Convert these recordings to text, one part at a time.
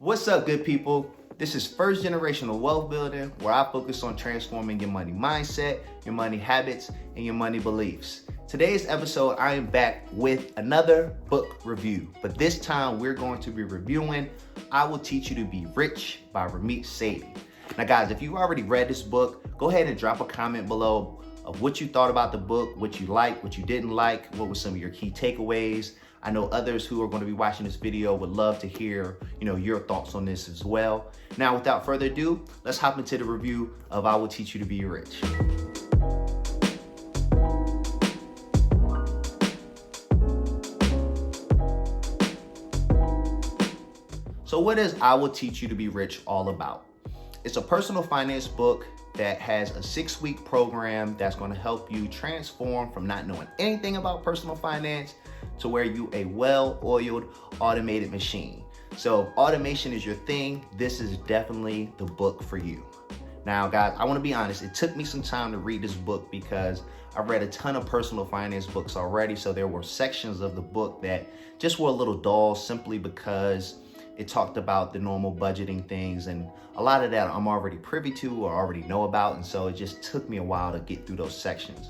What's up, good people? This is First Generational Wealth Building, where I focus on transforming your money mindset, your money habits, and your money beliefs. Today's episode, I am back with another book review, but this time we're going to be reviewing I Will Teach You to Be Rich by Ramit Sethi. Now guys, if you already read this book, go ahead and drop a comment below of what you thought about the book, what you liked, what you didn't like, what were some of your key takeaways. I know others who are going to be watching this video would love to hear, your thoughts on this as well. Now, without further ado, let's hop into the review of I Will Teach You to Be Rich. So what is I Will Teach You to Be Rich all about? It's a personal finance book that has a 6-week program that's going to help you transform from not knowing anything about personal finance to where you a well-oiled automated machine. So if automation is your thing, this is definitely the book for you. Now guys, I want to be honest, it took me some time to read this book because I've read a ton of personal finance books already. So there were sections of the book that just were a little dull simply because it talked about the normal budgeting things, and a lot of that I'm already privy to or already know about, and so it just took me a while to get through those sections.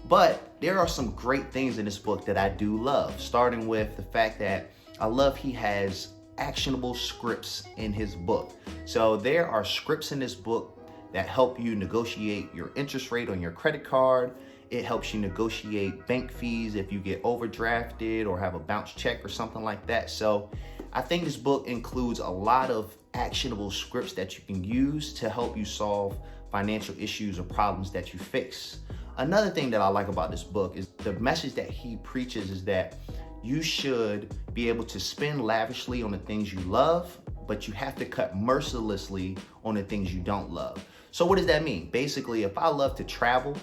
But there are some great things in this book that I do love, starting with the fact that I love he has actionable scripts in his book. So there are scripts in this book that help you negotiate your interest rate on your credit card. It helps you negotiate bank fees if you get overdrafted or have a bounce check or something like that. So I think this book includes a lot of actionable scripts that you can use to help you solve financial issues or problems that you face. Another thing that I like about this book is the message that he preaches is that you should be able to spend lavishly on the things you love, but you have to cut mercilessly on the things you don't love. So what does that mean? Basically, if I love to travel,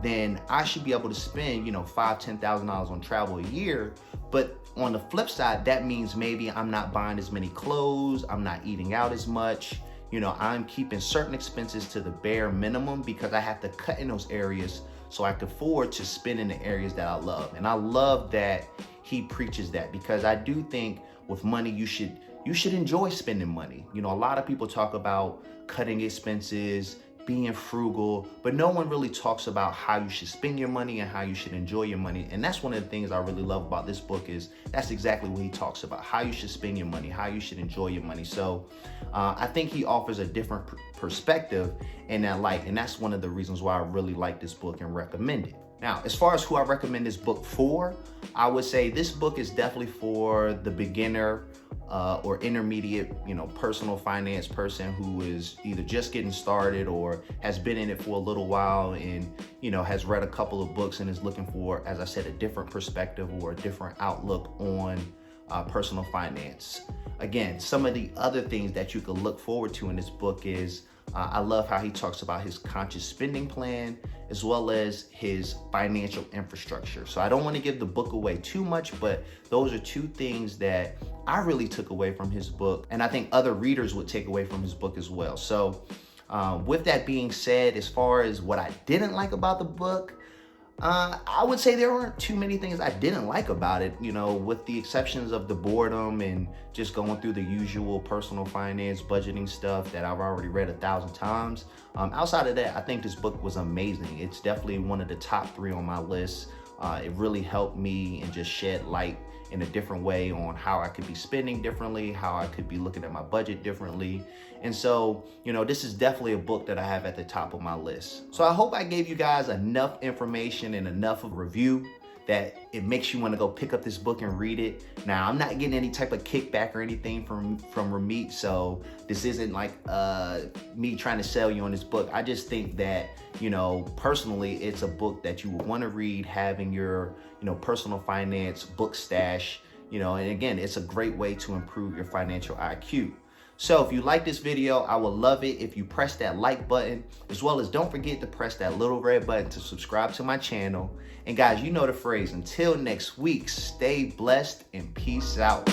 then I should be able to spend, $5,000, $10,000 on travel a year. But on the flip side, that means maybe I'm not buying as many clothes, I'm not eating out as much. I'm keeping certain expenses to the bare minimum because I have to cut in those areas so I can afford to spend in the areas that I love. And I love that he preaches that, because I do think with money, you should enjoy spending money. A lot of people talk about cutting expenses, being frugal, but no one really talks about how you should spend your money and how you should enjoy your money. And that's one of the things I really love about this book is that's exactly what he talks about, how you should spend your money, how you should enjoy your money. So I think he offers a different perspective in that light. And that's one of the reasons why I really like this book and recommend it. Now, as far as who I recommend this book for, I would say this book is definitely for the beginner or intermediate, personal finance person who is either just getting started or has been in it for a little while and, has read a couple of books and is looking for, as I said, a different perspective or a different outlook on personal finance. Again, some of the other things that you could look forward to in this book is I love how he talks about his conscious spending plan as well as his financial infrastructure. So I don't want to give the book away too much, but those are two things that I really took away from his book, and I think other readers would take away from his book as well. So with that being said, as far as what I didn't like about the book, I would say there weren't too many things I didn't like about it, with the exceptions of the boredom and just going through the usual personal finance budgeting stuff that I've already read 1,000 times. Outside of that, I think this book was amazing. It's definitely one of the top 3 on my list. It really helped me and just shed light in a different way on how I could be spending differently, how I could be looking at my budget differently. And so, this is definitely a book that I have at the top of my list. So I hope I gave you guys enough information and enough of a review that it makes you want to go pick up this book and read it. Now, I'm not getting any type of kickback or anything from Ramit, so this isn't like me trying to sell you on this book. I just think that, personally, it's a book that you would want to read, having your, personal finance book stash, and again, it's a great way to improve your financial IQ. So if you like this video, I would love it if you press that like button, as well as don't forget to press that little red button to subscribe to my channel. And guys, you know the phrase, until next week, stay blessed and peace out.